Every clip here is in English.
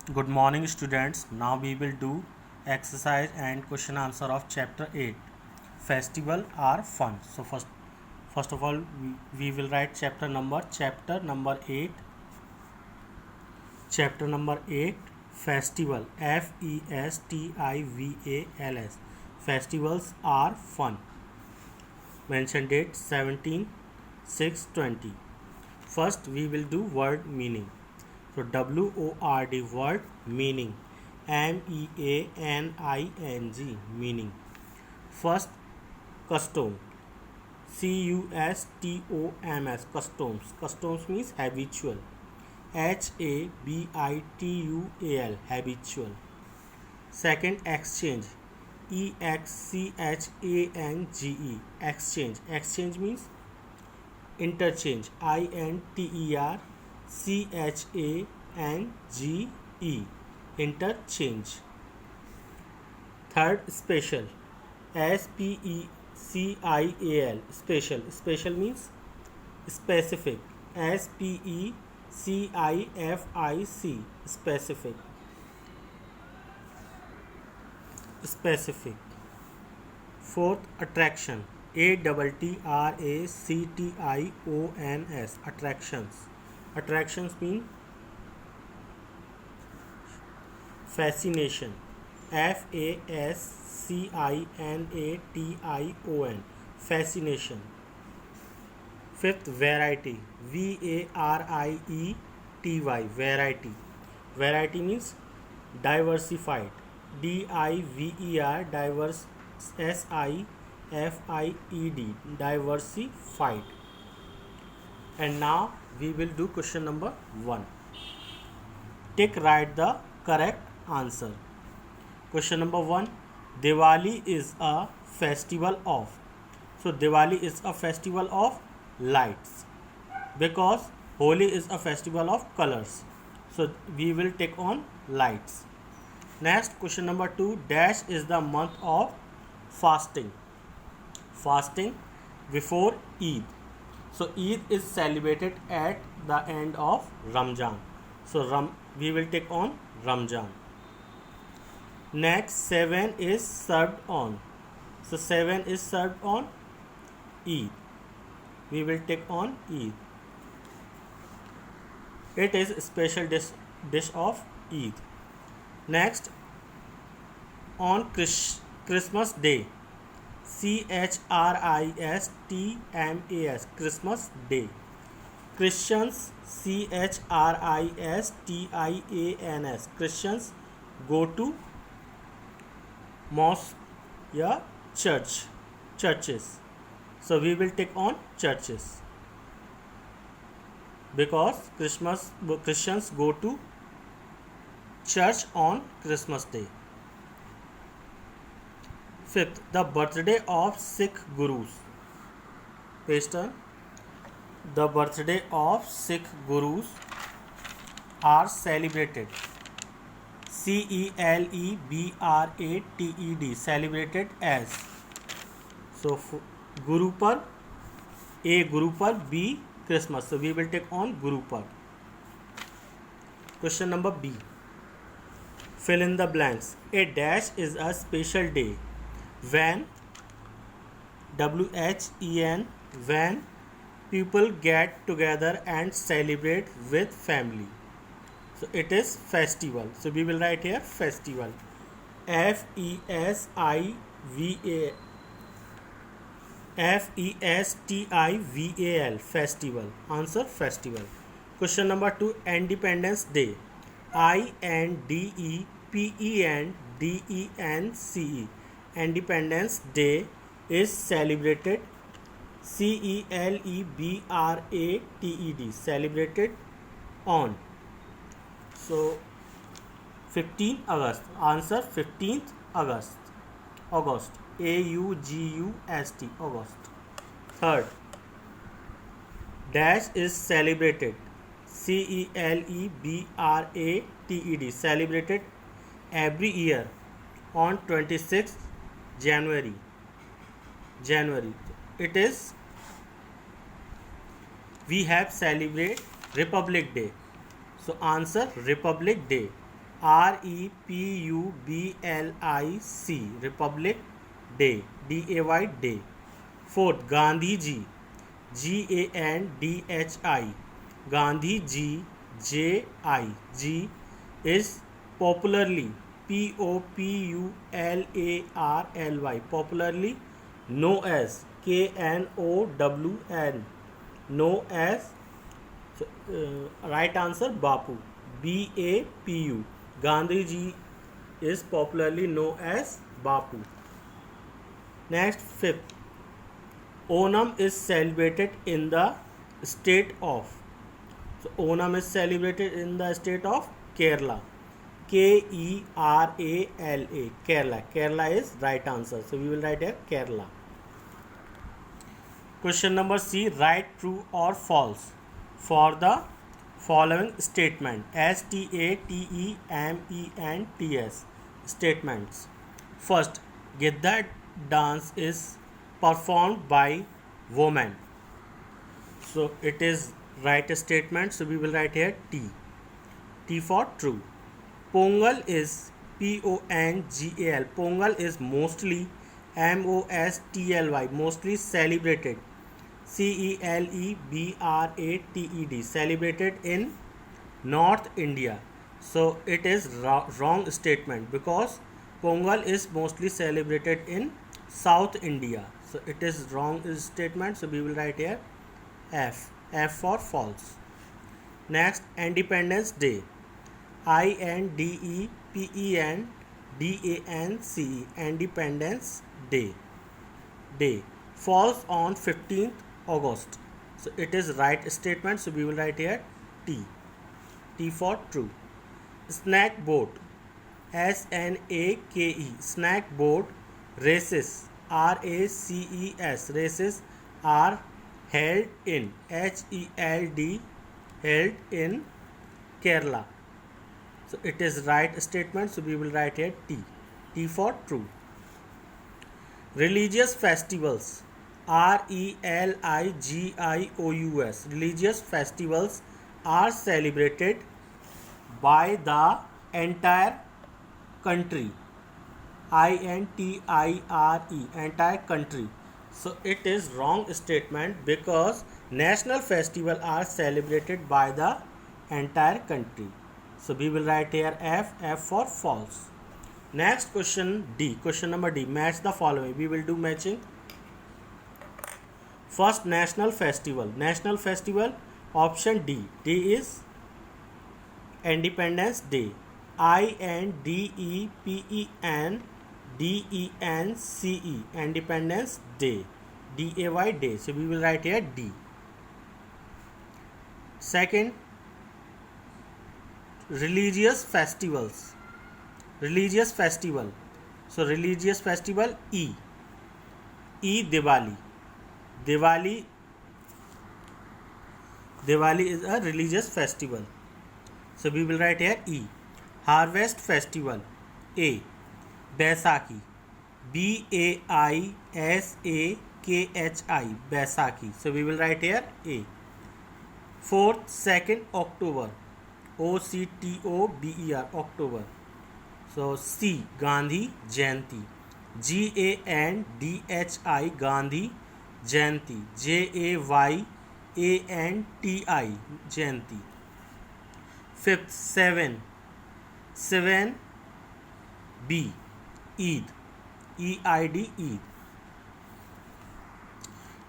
Good morning students. Now we will do exercise and question answer of chapter 8. Festival are fun. So first of all we will write chapter number 8. Chapter number 8 Festival FESTIVALS. Festivals are fun. Mention date 17/6/20. First we will do word meaning. So WORD word meaning. MEANING meaning. First custom. CUSTOMS customs. Customs means habitual. HABITUAL habitual. Second exchange. EXCHANGE exchange. Exchange means interchange. INTERCHANGE interchange. Third special. SPECIAL special. Special means specific. SPECIFIC specific. Specific. Fourth attraction. ATTRACTIONS attractions. Attractions mean fascination. FASCINATION fascination. Fifth variety. VARIETY variety. Variety means diversified. DIVER diverse. SIFIED diversified. And now we will do question number 1. Write the correct answer. Question number 1. Diwali is a festival of. So Diwali is a festival of lights, because Holi is a festival of colors. So we will take on lights. Next question number 2. Dash is the month of fasting. Fasting before Eid. So Eid is celebrated at the end of Ramjan. So we will take on Ramjan. Next 7 is served on. So 7 is served on Eid. We will take on Eid. It is a special dish of Eid. Next, on Christmas Day. CHRISTMAS Christmas Day. Christians CHRISTIANS Christians go to mosque या churches. So we will take on churches, because Christians go to church on Christmas Day. Fifth, the birthday of Sikh Gurus. Page turn. The birthday of Sikh Gurus are celebrated. CELEBRATED celebrated as. So Guru par A, Guru par B, Christmas. So we will take on Guru par. Question number B. Fill in the blanks. A dash is a special day when when people get together and celebrate with family. So it is festival. So we will write here festival. FESTIVAL festival. Answer festival. Question number 2. Independence Day. INDEPENDENCE Independence Day is celebrated. CELEBRATED celebrated on. So 15 August. Answer 15th August. August. AUGUST August. Third, dash is celebrated. CELEBRATED celebrated every year on 26th January. It is, we have celebrate Republic Day. So answer Republic Day. REPUBLIC Republic Day, DAY Day. Fourth, Gandhi Ji, GANDHI, Gandhi Ji, JI, G is popularly POPULARLY, popularly known as KNOWN, known as, right answer Bapu, BAPU. Gandhi Ji is popularly known as Bapu. Next, fifth, Onam is celebrated in the state of. So Onam is celebrated in the state of Kerala. KERALA, Kerala. Kerala is right answer. So we will write here Kerala. Question number C. Write true or false for the following statement. STATEMENTS statements. First, Gidda dance is performed by women. So it is right statement. So we will write here T. T for true. Pongal is PONGAL. Pongal is mostly MOSTLY, mostly celebrated. CELEBRATED, celebrated in North India. So it is wrong statement because Pongal is mostly celebrated in South India. So it is wrong statement. So we will write here F. F for false. Next, Independence Day. INDEPENDANCE, Independence Day. Day falls on 15th August. So it is right statement. So we will write here T. T for true. Snack boat. SNAKE, snack boat races. RACES, races are held in. HELD, held in Kerala. So it is right statement. So we will write here T. T for true. Religious festivals. RELIGIOUS, religious festivals are celebrated by the entire country. INTIRE, entire country. So it is wrong statement because national festival are celebrated by the entire country. So we will write here F. F for false. Next question D. Question number D. Match the following. We will do matching. First, national festival. National festival, option D. D is Independence Day. INDEPENDENCE, Independence Day. DAY Day. So we will write here D. Second, religious festivals. Religious festival. So religious festival E. Diwali. Diwali is a religious festival. So we will write here E. Harvest festival A. Baisakhi. BAISAKHI, Baisakhi. So we will write here A. Fourth, 2nd October. OCTOBER, October. So C. Gandhi Jayanti. GANDHI, Gandhi Jayanti. JAYANTI, Jayanti. Fifth, 7 B. Eid. EID, Eid.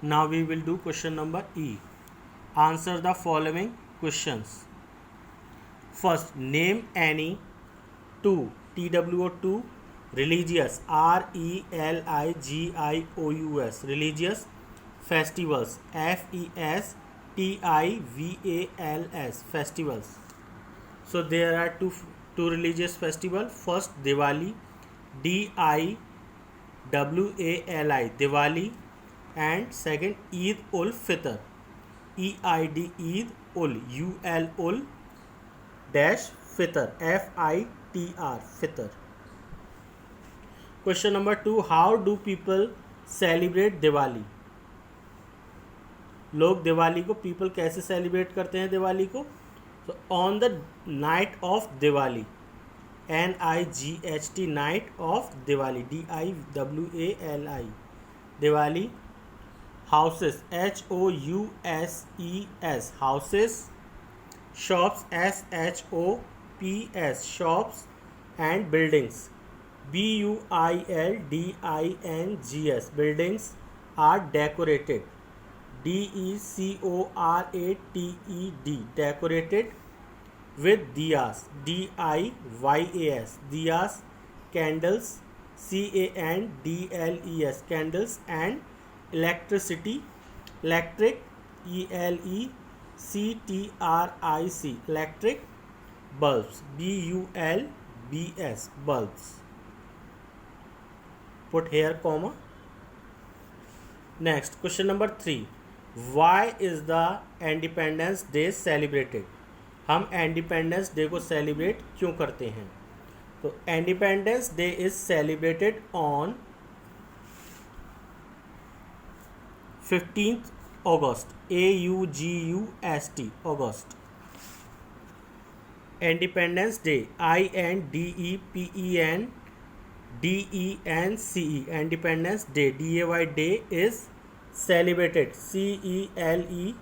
Now we will do question number E. Answer the following questions. First, name any two, TWO2, religious, RELIGIOUS, religious festivals, FESTIVALS, festivals. So there are two religious festivals. First, Diwali, DIWALI, Diwali, and second, Eid ul Fitr, EID, Eid ul, UL dash Fitr, FITR, Fitr. Question number 2, how do people celebrate Diwali? लोग दिवाली को people कैसे celebrate करते हैं दिवाली को? So on the night of Diwali, NIGHT, night of Diwali, DIWALI, Diwali. Houses, HOUSES, houses. Shops, SHOPS, shops. And buildings, BUILDINGS, buildings are decorated, DECORATED, decorated with diyas, DIYAS, diyas. Candles, CANDLES, candles. And electricity, electric, ELECTRIC, electric. Bulbs, BULBS, bulbs. Put here comma. Next, question number 3. Why is the Independence Day celebrated? हम independence day को celebrate क्यों करते हैं? तो independence day is celebrated on 15th August, AUGUST, August. Independence Day, INDEPENDENCE, Independence Day, DAY, day is celebrated, CELEBRATED,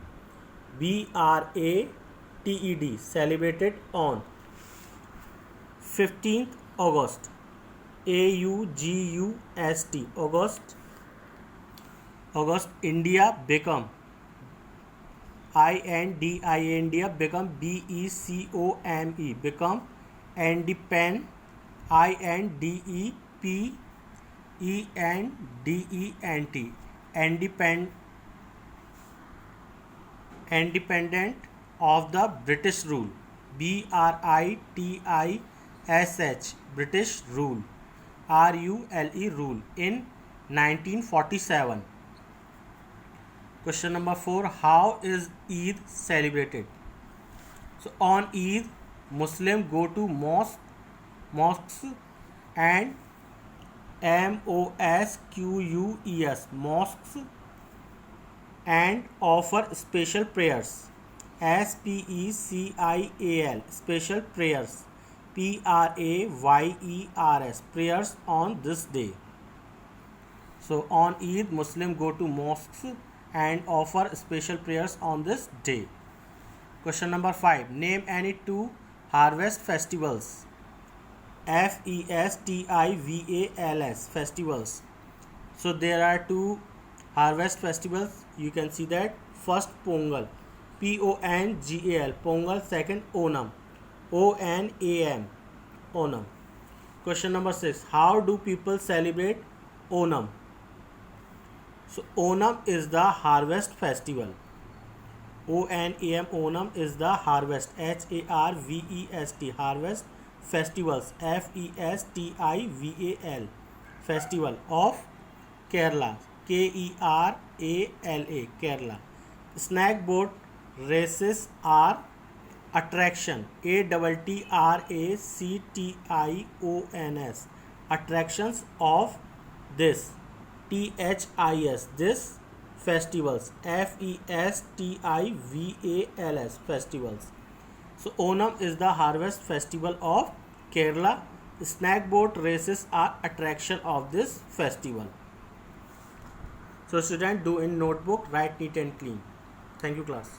celebrated on 15th August, AUGUST, August. August. India become, INDIA become, BECOME, become. Independent, INDEPENDENT, independent of the British rule, BRITISH, British rule, RULE, rule, in 1947. Question number 4. How is Eid celebrated? So on Eid, Muslim go to mosques and MOSQUES, mosques, and offer special prayers, SPECIAL, special prayers, PRAYERS, prayers on this day. So on Eid, Muslim go to mosques and offer special prayers on this day. Question number 5. Name any two harvest festivals. FESTIVALS, festivals. So there are two harvest festivals. You can see that. First, Pongal, PONGAL, Pongal. Second, Onam, ONAM, Onam. Question number 6. How do people celebrate Onam? So Onam is the harvest festival. ONAM, Onam is the harvest, HARVEST, harvest festivals, FESTIVAL, festival of Kerala, KERALA, Kerala. Snack boat races are attraction, ATTRACTIONS, attractions of this, THIS, this festivals, FESTIVALS, festivals. So Onam is the harvest festival of Kerala. Snack boat races are attraction of this festival. So student, do in notebook, write neat and clean. Thank you class.